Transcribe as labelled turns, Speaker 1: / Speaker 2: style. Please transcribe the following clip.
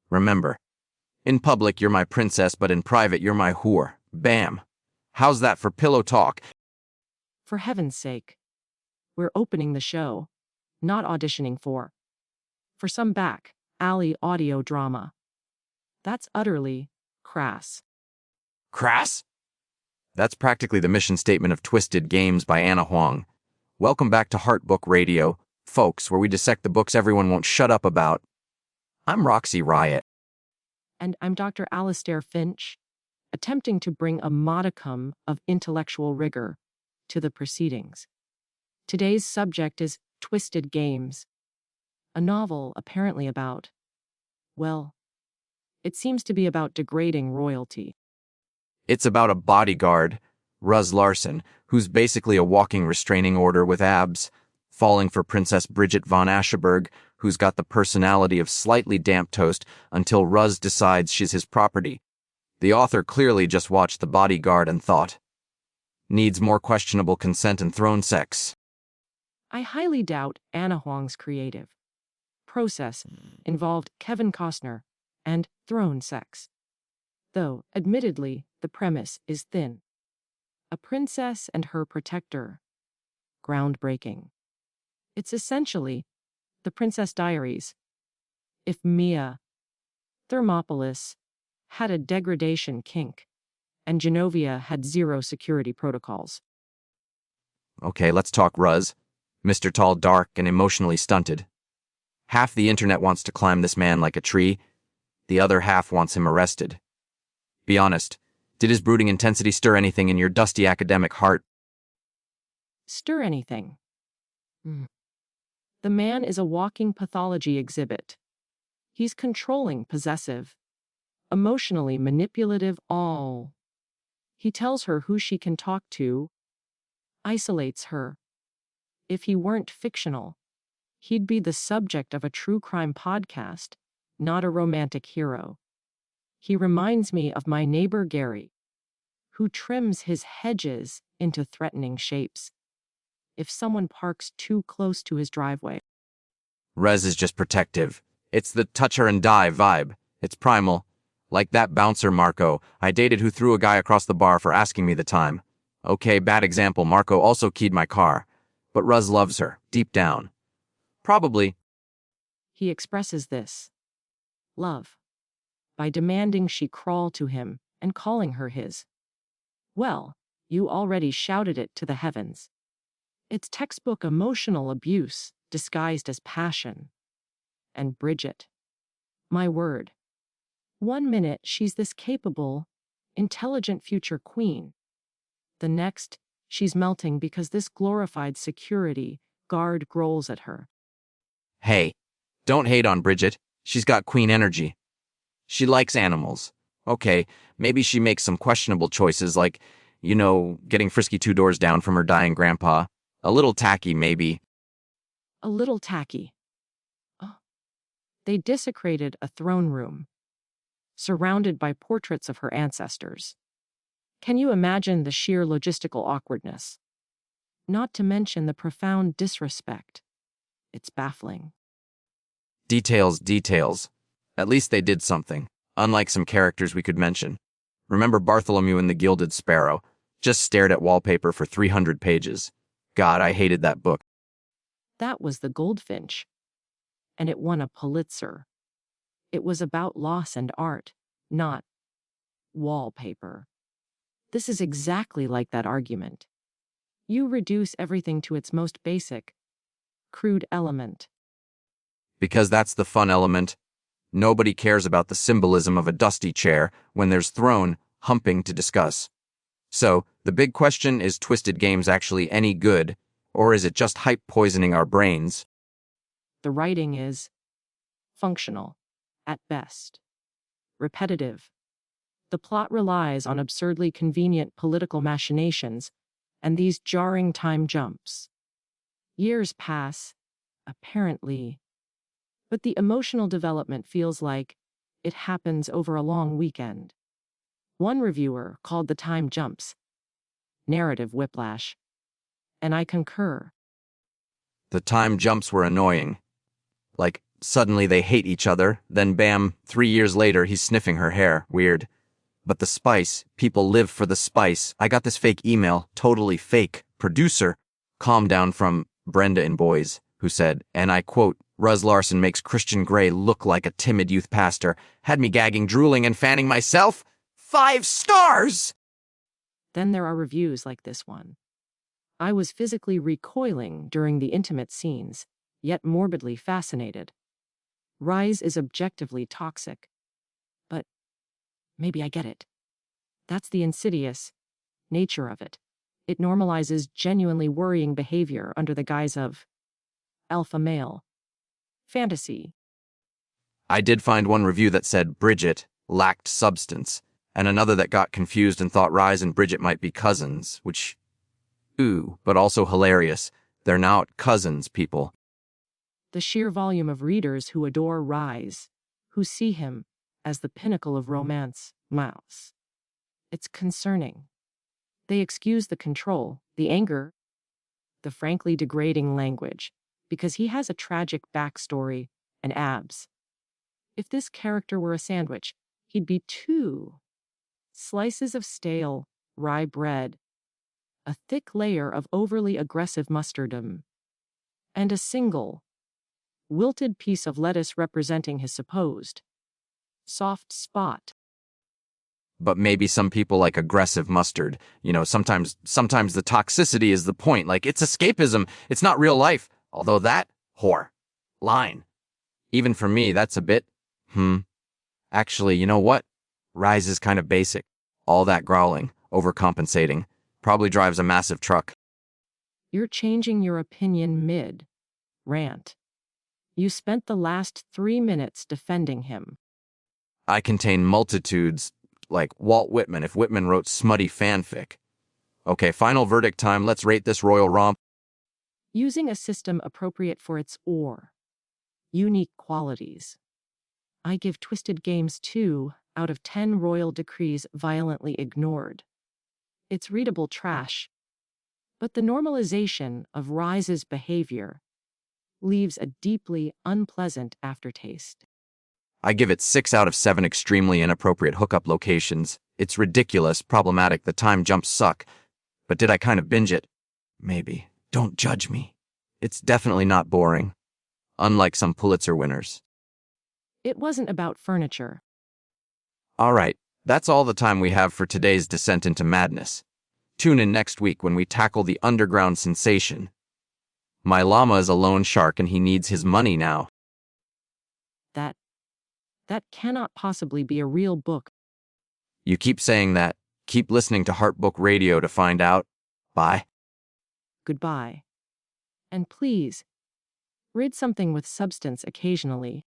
Speaker 1: Remember, in public you're my princess, but in private you're my whore. Bam. How's that for pillow talk?
Speaker 2: For heaven's sake. We're opening the show, not auditioning for some back alley audio drama. That's utterly crass.
Speaker 1: Crass? That's practically the mission statement of Twisted Games by Ana Huang. Welcome back to Heart Book Radio, folks, where we dissect the books everyone won't shut up about. I'm Roxy Riot.
Speaker 2: And I'm Dr. Alistair Finch, attempting to bring a modicum of intellectual rigor to the proceedings. Today's subject is Twisted Games, a novel apparently about, well, it seems to be about degrading royalty.
Speaker 1: It's about a bodyguard, Rhys Larsen, who's basically a walking restraining order with abs, falling for Princess Bridget von Ascheberg, who's got the personality of slightly damp toast until Rhys decides she's his property. The author clearly just watched The Bodyguard and thought, needs more questionable consent and throne sex.
Speaker 2: I highly doubt Ana Huang's creative process involved Kevin Costner and throne sex. Though, admittedly, the premise is thin. A princess and her protector. Groundbreaking. It's essentially the Princess Diaries. If Mia Thermopolis had a degradation kink, and Genovia had zero security protocols.
Speaker 1: Okay, let's talk Rhys. Mr. Tall, dark, and emotionally stunted. Half the internet wants to climb this man like a tree. The other half wants him arrested. Be honest, did his brooding intensity stir anything in your dusty academic heart?
Speaker 2: Stir anything? The man is a walking pathology exhibit. He's controlling, possessive, emotionally manipulative, all. He tells her who she can talk to, isolates her. If he weren't fictional, he'd be the subject of a true crime podcast, not a romantic hero. He reminds me of my neighbor Gary, who trims his hedges into threatening shapes if someone parks too close to his driveway.
Speaker 1: Rhys is just protective. It's the touch her and die vibe. It's primal. Like that bouncer Marco I dated who threw a guy across the bar for asking me the time. Okay, bad example, Marco also keyed my car. But Rhys loves her, deep down. Probably.
Speaker 2: He expresses this love by demanding she crawl to him and calling her his. Well, you already shouted it to the heavens. It's textbook emotional abuse disguised as passion. And Bridget. My word. 1 minute she's this capable, intelligent future queen. The next, she's melting because this glorified security guard growls at her.
Speaker 1: Hey, don't hate on Bridget. She's got queen energy. She likes animals. Okay, maybe she makes some questionable choices like, getting Frisky 2 doors down from her dying grandpa. A little tacky, maybe.
Speaker 2: A little tacky. Oh. They desecrated a throne room, surrounded by portraits of her ancestors. Can you imagine the sheer logistical awkwardness? Not to mention the profound disrespect. It's baffling.
Speaker 1: Details. At least they did something, unlike some characters we could mention. Remember Bartholomew in The Gilded Sparrow? Just stared at wallpaper for 300 pages. God, I hated that book.
Speaker 2: That was The Goldfinch. And it won a Pulitzer. It was about loss and art, not wallpaper. This is exactly like that argument. You reduce everything to its most basic, crude element.
Speaker 1: Because that's the fun element. Nobody cares about the symbolism of a dusty chair when there's throne humping to discuss. So, the big question, is Twisted Games actually any good, or is it just hype poisoning our brains?
Speaker 2: The writing is functional, at best. Repetitive. The plot relies on absurdly convenient political machinations and these jarring time jumps. Years pass, apparently, but the emotional development feels like it happens over a long weekend. One reviewer called the time jumps narrative whiplash, and I concur.
Speaker 1: The time jumps were annoying. Like, suddenly they hate each other, then bam, 3 years later he's sniffing her hair. Weird. But the spice, people live for the spice. I got this fake email, totally fake. Producer, calm down, from Brenda in Boys, who said, and I quote, Rhys Larsen makes Christian Grey look like a timid youth pastor. Had me gagging, drooling, and fanning myself. 5 stars!
Speaker 2: Then there are reviews like this one. I was physically recoiling during the intimate scenes, yet morbidly fascinated. Rhys is objectively toxic. But maybe I get it. That's the insidious nature of it. It normalizes genuinely worrying behavior under the guise of alpha male fantasy.
Speaker 1: I did find one review that said Bridget lacked substance, and another that got confused and thought Rhys and Bridget might be cousins, which, but also hilarious. They're not cousins, people.
Speaker 2: The sheer volume of readers who adore Rhys, who see him as the pinnacle of romance, mouse. It's concerning. They excuse the control, the anger, the frankly degrading language, because he has a tragic backstory and abs. If this character were a sandwich, he'd be 2 slices of stale, rye bread, a thick layer of overly aggressive mustardom, and a single, wilted piece of lettuce representing his supposed soft spot.
Speaker 1: But maybe some people like aggressive mustard. Sometimes the toxicity is the point. Like, it's escapism. It's not real life. Although that line, even for me, that's a bit, Actually, you know what? Rhys is kind of basic. All that growling, overcompensating, probably drives a massive truck.
Speaker 2: You're changing your opinion mid-rant. You spent the last 3 minutes defending him.
Speaker 1: I contain multitudes, like Walt Whitman if Whitman wrote smutty fanfic. Okay, final verdict time. Let's rate this royal romp.
Speaker 2: Using a system appropriate for its unique qualities. I give Twisted Games 2 out of 10 royal decrees violently ignored. It's readable trash, but the normalization of Rhys's behavior leaves a deeply unpleasant aftertaste.
Speaker 1: I give it 6 out of 7 extremely inappropriate hookup locations. It's ridiculous, problematic, the time jumps suck. But did I kind of binge it? Maybe. Don't judge me. It's definitely not boring. Unlike some Pulitzer winners.
Speaker 2: It wasn't about furniture.
Speaker 1: All right, that's all the time we have for today's descent into madness. Tune in next week when we tackle the underground sensation. My llama is a loan shark and he needs his money now.
Speaker 2: That cannot possibly be a real book.
Speaker 1: You keep saying that. Keep listening to Heartbook Radio to find out. Bye.
Speaker 2: Goodbye. And please, read something with substance occasionally.